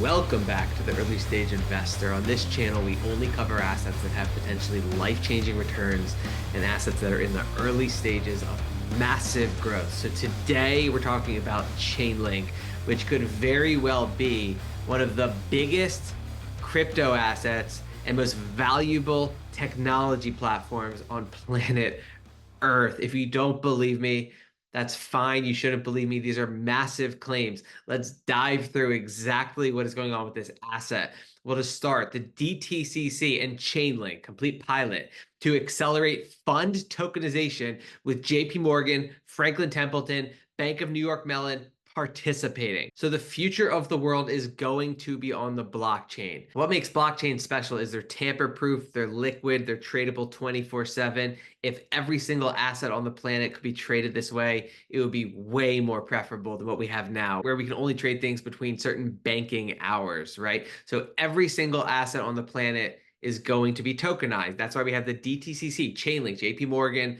Welcome back to the Early Stage Investor. On this channel, we only cover assets that have potentially life-changing returns and assets that are in the early stages of massive growth. So today we're talking about Chainlink, which could very well be one of the biggest crypto assets and most valuable technology platforms on planet Earth. If you don't believe me, that's fine. You shouldn't believe me. These are massive claims. Let's dive through exactly what is going on with this asset. Well, to start, the DTCC and Chainlink complete pilot to accelerate fund tokenization with JP Morgan, Franklin Templeton, Bank of New York Mellon participating. So the future of the world is going to be on the blockchain. What makes blockchain special is they're tamper-proof, they're liquid, they're tradable 24/7. If every single asset on the planet could be traded this way, it would be way more preferable than what we have now, where we can only trade things between certain banking hours, right? So every single asset on the planet is going to be tokenized. That's why we have the DTCC, Chainlink, JP Morgan,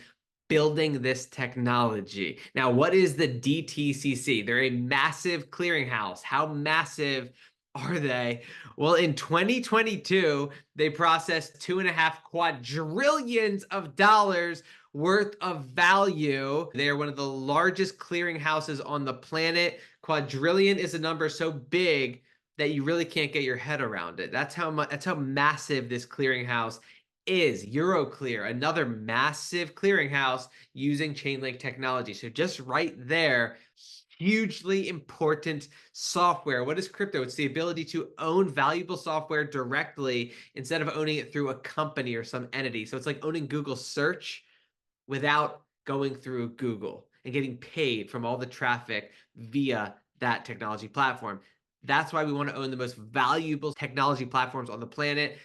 building this technology. Now, what is the DTCC? They're a massive clearinghouse. How massive are they? Well, in 2022, they processed 2.5 quadrillions of dollars worth of value. They are one of the largest clearinghouses on the planet. Quadrillion is a number so big that you really can't get your head around it. That's how much, that's how massive this clearinghouse is. Euroclear, another massive clearinghouse using Chainlink technology. So just right there, hugely important software. What is crypto? It's the ability to own valuable software directly instead of owning it through a company or some entity. So it's like owning Google search without going through Google and getting paid from all the traffic via that technology platform. That's why we want to own the most valuable technology platforms on the planet.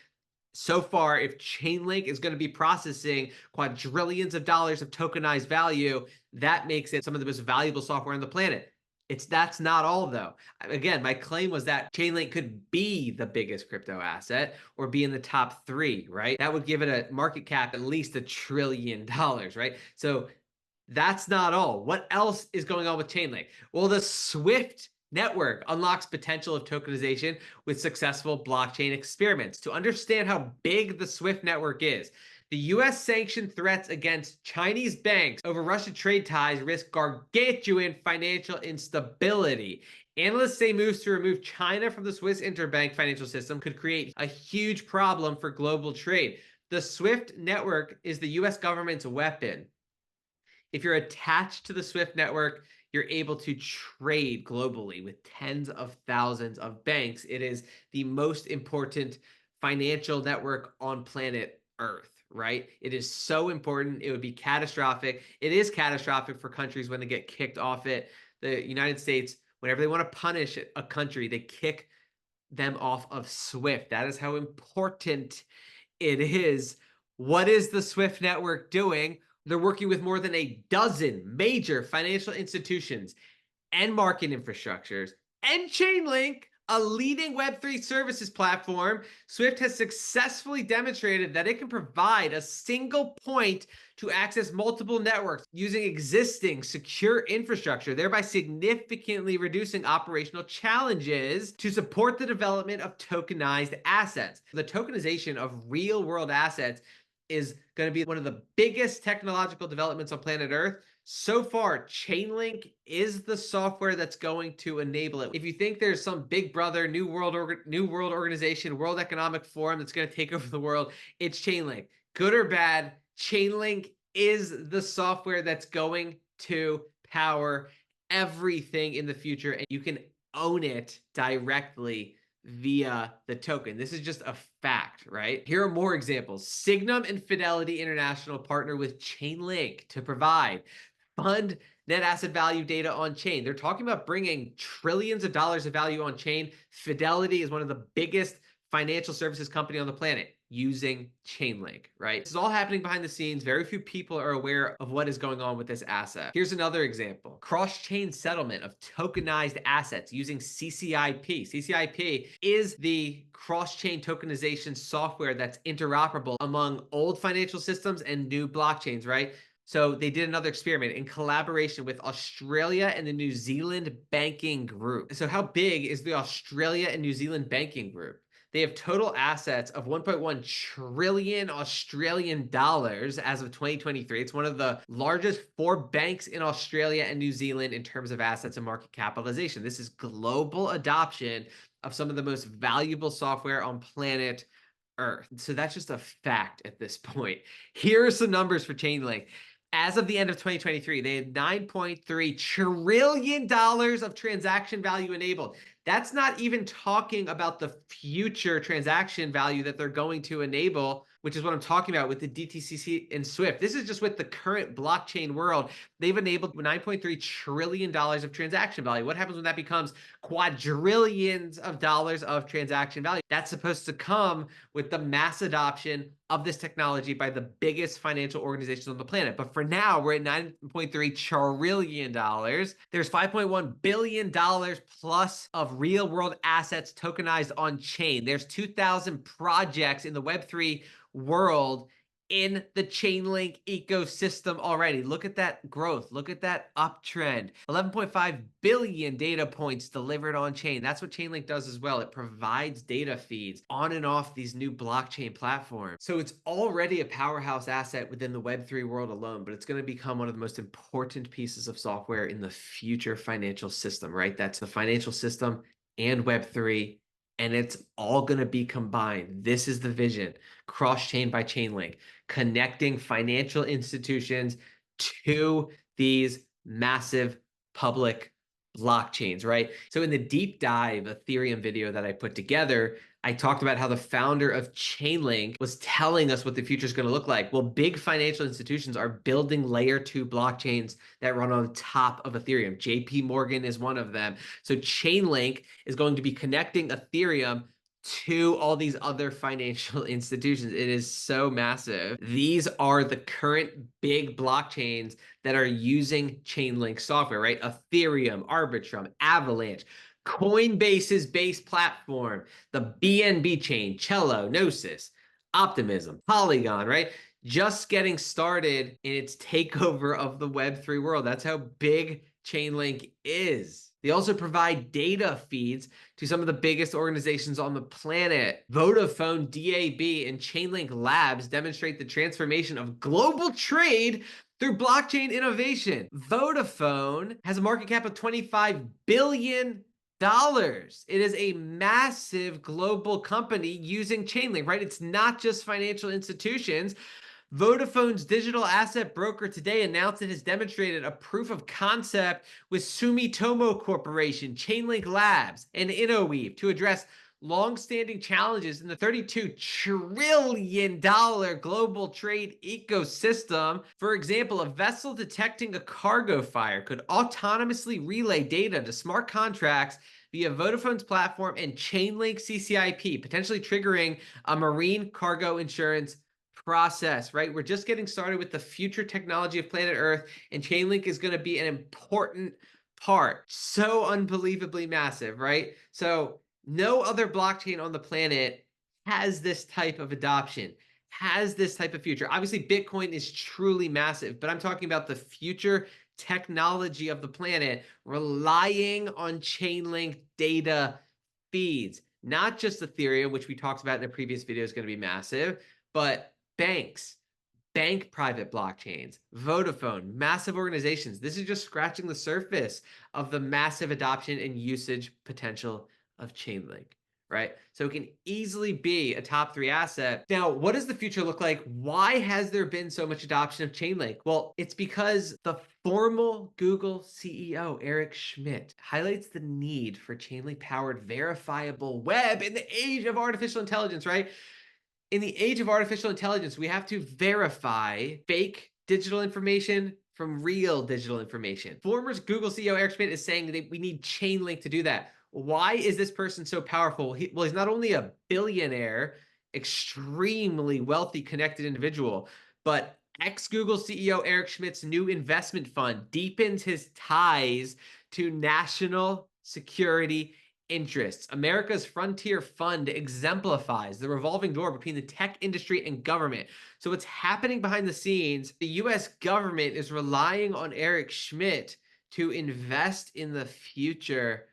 So far, if Chainlink is going to be processing quadrillions of dollars of tokenized value, that makes it some of the most valuable software on the planet. That's not all, though. Again, my claim was that Chainlink could be the biggest crypto asset or be in the top 3, right? That would give it a market cap at least $1 trillion, right? So that's not all. What else is going on with Chainlink? Well, the Swift network unlocks potential of tokenization with successful blockchain experiments. To understand how big the Swift network is, the US sanctioned threats against Chinese banks over Russia trade ties risk gargantuan financial instability. Analysts say moves to remove China from the Swiss interbank financial system could create a huge problem for global trade. The Swift network is the US government's weapon. If you're attached to the Swift network, you're able to trade globally with tens of thousands of banks. It is the most important financial network on planet Earth, right? It is so important. It would be catastrophic. It is catastrophic for countries when they get kicked off it. The United States, whenever they want to punish a country, they kick them off of Swift. That is how important it is. What is the Swift network doing? They're working with more than a dozen major financial institutions and market infrastructures and Chainlink, a leading Web3 services platform. Swift has successfully demonstrated that it can provide a single point to access multiple networks using existing secure infrastructure, thereby significantly reducing operational challenges to support the development of tokenized assets. The tokenization of real-world assets is going to be one of the biggest technological developments on planet Earth. So far, Chainlink is the software that's going to enable it. If you think there's some big brother, new world organization, World Economic Forum that's going to take over the world, it's Chainlink. Good or bad, Chainlink is the software that's going to power everything in the future, and you can own it directly via the token. This is just a fact, right? Here are more examples. Sygnum and Fidelity International partner with Chainlink to provide fund net asset value data on chain. They're talking about bringing trillions of dollars of value on chain. Fidelity is one of the biggest financial services company on the planet using Chainlink, right? This is all happening behind the scenes. Very few people are aware of what is going on with this asset. Here's another example. Cross-chain settlement of tokenized assets using CCIP. CCIP is the cross-chain tokenization software that's interoperable among old financial systems and new blockchains, right? So they did another experiment in collaboration with Australia and the New Zealand Banking Group. So how big is the Australia and New Zealand Banking Group? They have total assets of 1.1 trillion Australian dollars as of 2023. It's one of the largest four banks in Australia and New Zealand in terms of assets and market capitalization. This is global adoption of some of the most valuable software on planet Earth. So that's just a fact at this point. Here are some numbers for Chainlink. As of the end of 2023, they had $9.3 trillion of transaction value enabled. That's not even talking about the future transaction value that they're going to enable, which is what I'm talking about with the DTCC and SWIFT. This is just with the current blockchain world. They've enabled $9.3 trillion of transaction value. What happens when that becomes quadrillions of dollars of transaction value? That's supposed to come with the mass adoption of this technology by the biggest financial organizations on the planet. But for now, we're at $9.3 trillion. There's $5.1 billion plus of real world assets tokenized on chain. There's 2,000 projects in the Web3 world in the Chainlink ecosystem already. Look at that growth. Look at that uptrend. 11.5 billion data points delivered on chain. That's what Chainlink does as well. It provides data feeds on and off these new blockchain platforms. So it's already a powerhouse asset within the Web3 world alone, but it's going to become one of the most important pieces of software in the future financial system, right? That's the financial system and Web3. And it's all going to be combined. This is the vision. Cross-chain by Chainlink, connecting financial institutions to these massive public blockchains, right? So in the deep dive Ethereum video that I put together, I talked about how the founder of Chainlink was telling us what the future is going to look like. Well, big financial institutions are building layer 2 blockchains that run on top of Ethereum. JP Morgan is one of them. So Chainlink is going to be connecting Ethereum to all these other financial institutions. It is so massive. These are the current big blockchains that are using Chainlink software, right? Ethereum, Arbitrum, Avalanche, Coinbase's base platform, the BNB chain, Cello, Gnosis, Optimism, Polygon, right? Just getting started in its takeover of the Web3 world. That's how big Chainlink is. They also provide data feeds to some of the biggest organizations on the planet. Vodafone, DAB, and Chainlink Labs demonstrate the transformation of global trade through blockchain innovation. Vodafone has a market cap of $25 billion. It is a massive global company using Chainlink, right? It's not just financial institutions. Vodafone's digital asset broker today announced it has demonstrated a proof of concept with Sumitomo Corporation, Chainlink Labs, and InnoWeave to address long-standing challenges in the $32 trillion global trade ecosystem. For example, a vessel detecting a cargo fire could autonomously relay data to smart contracts via Vodafone's platform and Chainlink CCIP, potentially triggering a marine cargo insurance process, right? We're just getting started with the future technology of planet Earth, and Chainlink is going to be an important part. So unbelievably massive, right? So no other blockchain on the planet has this type of adoption, has this type of future. Obviously, Bitcoin is truly massive, but I'm talking about the future technology of the planet relying on Chainlink data feeds, not just Ethereum, which we talked about in a previous video is going to be massive, but banks, bank private blockchains, Vodafone, massive organizations. This is just scratching the surface of the massive adoption and usage potential of Chainlink, right? So it can easily be a top 3 asset. Now, what does the future look like? Why has there been so much adoption of Chainlink? Well, it's because the former Google CEO, Eric Schmidt, highlights the need for Chainlink-powered verifiable web in the age of artificial intelligence, right? In the age of artificial intelligence, we have to verify fake digital information from real digital information. Former Google CEO Eric Schmidt is saying that we need Chainlink to do that. Why is this person so powerful? Well, he's not only a billionaire, extremely wealthy, connected individual, but ex-Google CEO Eric Schmidt's new investment fund deepens his ties to national security interests. America's Frontier Fund exemplifies the revolving door between the tech industry and government. So what's happening behind the scenes, the US government is relying on Eric Schmidt to invest in the future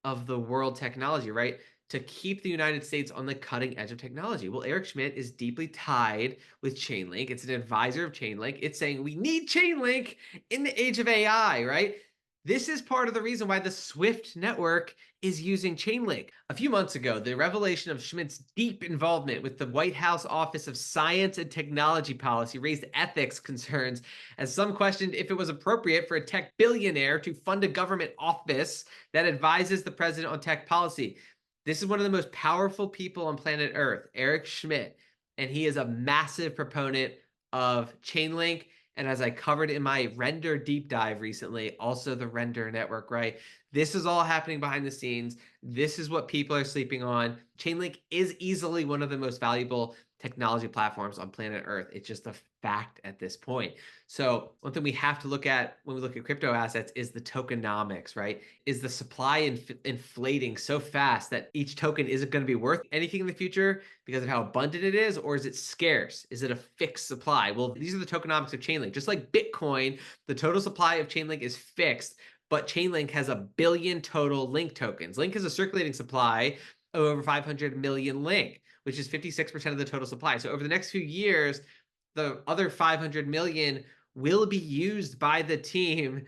of the world technology, right? To keep the United States on the cutting edge of technology. Well, Eric Schmidt is deeply tied with Chainlink. It's an advisor of Chainlink. It's saying we need Chainlink in the age of AI, right? This is part of the reason why the Swift network is using Chainlink. A few months ago, the revelation of Schmidt's deep involvement with the White House Office of Science and Technology Policy raised ethics concerns, as some questioned if it was appropriate for a tech billionaire to fund a government office that advises the president on tech policy. This is one of the most powerful people on planet Earth, Eric Schmidt, and he is a massive proponent of Chainlink. And as I covered in my Render deep dive recently, also the Render network, right? This is all happening behind the scenes. This is what people are sleeping on. Chainlink is easily one of the most valuable technology platforms on planet Earth. It's just a fact at this point. So one thing we have to look at when we look at crypto assets is the tokenomics, right? Is the supply inflating so fast that each token isn't going to be worth anything in the future because of how abundant it is, or is it scarce? Is it a fixed supply? Well, these are the tokenomics of Chainlink. Just like Bitcoin, the total supply of Chainlink is fixed, but Chainlink has 1 billion total Link tokens. Link has a circulating supply of over 500 million Link, which is 56% of the total supply. So over the next few years, the other 500 million will be used by the team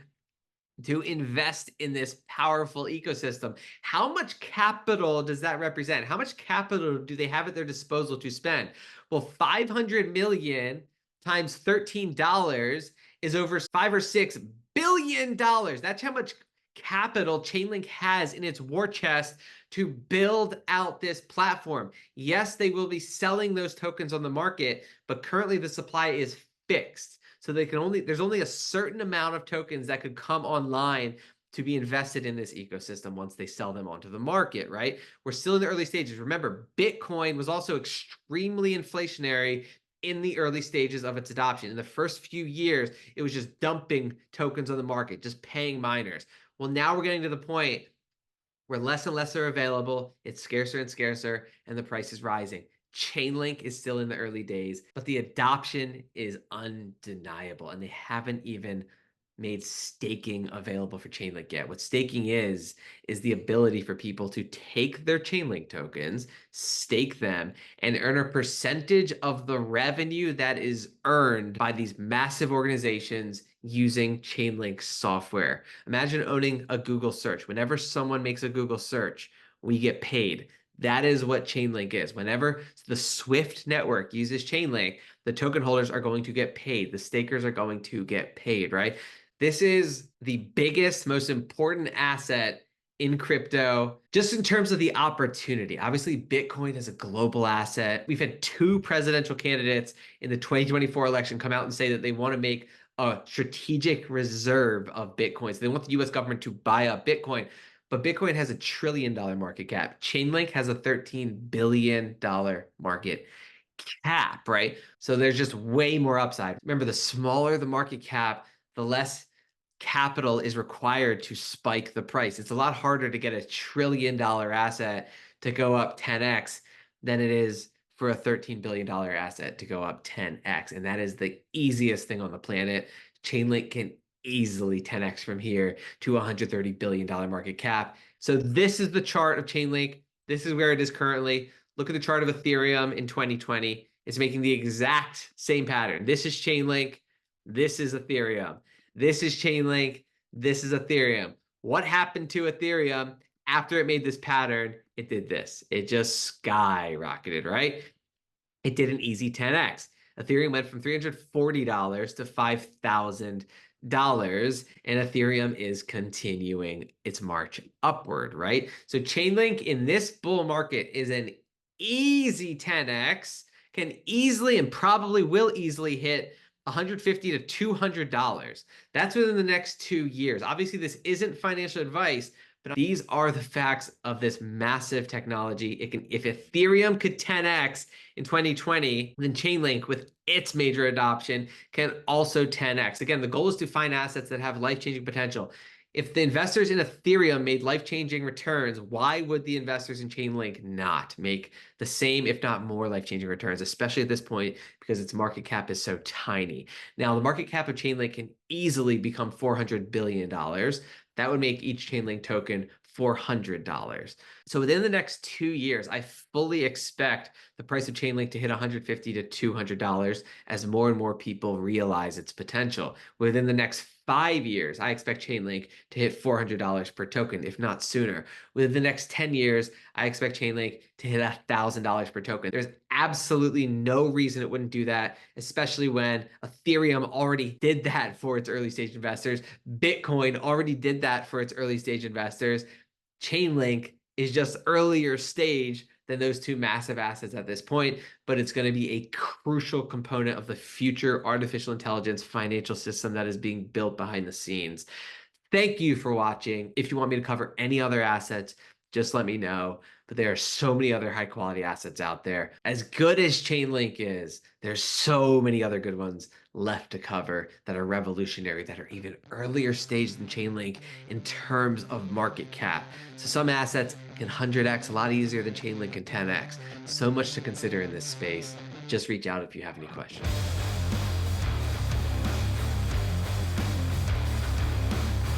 to invest in this powerful ecosystem. How much capital does that represent? How much capital do they have at their disposal to spend? Well, 500 million times $13 is over 5 or 6 billion dollars. That's how much capital Chainlink has in its war chest to build out this platform. Yes, they will be selling those tokens on the market, but currently the supply is fixed. So there's only a certain amount of tokens that could come online to be invested in this ecosystem once they sell them onto the market, right? We're still in the early stages. Remember, Bitcoin was also extremely inflationary in the early stages of its adoption. In the first few years, it was just dumping tokens on the market, just paying miners. Well, now we're getting to the point where less and less are available, it's scarcer and scarcer, and the price is rising. Chainlink is still in the early days, but the adoption is undeniable, and they haven't even made staking available for Chainlink yet. What staking is the ability for people to take their Chainlink tokens, stake them, and earn a percentage of the revenue that is earned by these massive organizations using Chainlink software. Imagine owning a Google search. Whenever someone makes a Google search, we get paid. That is what Chainlink is. Whenever the Swift network uses Chainlink, the token holders are going to get paid. The stakers are going to get paid, right? This is the biggest, most important asset in crypto, just in terms of the opportunity. Obviously, Bitcoin is a global asset. We've had 2 presidential candidates in the 2024 election come out and say that they want to make a strategic reserve of Bitcoin. So they want the US government to buy up Bitcoin. But Bitcoin has $1 trillion market cap. Chainlink has a $13 billion market cap, right? So there's just way more upside. Remember, the smaller the market cap, the less capital is required to spike the price. It's a lot harder to get $1 trillion asset to go up 10x than it is for a $13 billion asset to go up 10x. And that is the easiest thing on the planet. Chainlink can easily 10x from here to a $130 billion market cap. So this is the chart of Chainlink. This is where it is currently. Look at the chart of Ethereum in 2020. It's making the exact same pattern. This is Chainlink. This is Ethereum. This is Chainlink. This is Ethereum. What happened to Ethereum after it made this pattern? It did this. It just skyrocketed, right? It did an easy 10x. Ethereum went from $340 to $5,000, and Ethereum is continuing its march upward, right? So Chainlink in this bull market is an easy 10x, can easily and probably will easily hit $150 to $200. That's within the next 2 years. Obviously, this isn't financial advice, but these are the facts of this massive technology. If Ethereum could 10x in 2020, then Chainlink, with its major adoption, can also 10x. Again, the goal is to find assets that have life-changing potential. If the investors in Ethereum made life-changing returns, why would the investors in Chainlink not make the same, if not more, life-changing returns, especially at this point because its market cap is so tiny? Now, the market cap of Chainlink can easily become $400 billion. That would make each Chainlink token $400. So within the next 2 years, I fully expect the price of Chainlink to hit $150 to $200 as more and more people realize its potential. Within the next 5 years, I expect Chainlink to hit $400 per token, if not sooner. Within the next 10 years, I expect Chainlink to hit $1,000 per token. There's absolutely no reason it wouldn't do that, especially when Ethereum already did that for its early stage investors. Bitcoin already did that for its early stage investors. Chainlink is just earlier stage than those two massive assets at this point, but it's going to be a crucial component of the future artificial intelligence financial system that is being built behind the scenes. Thank you for watching. If you want me to cover any other assets, just let me know. But there are so many other high quality assets out there. As good as Chainlink is, there's so many other good ones left to cover that are revolutionary, that are even earlier stage than Chainlink in terms of market cap. So some assets can 100x a lot easier than Chainlink can 10x. So much to consider in this space. Just reach out if you have any questions.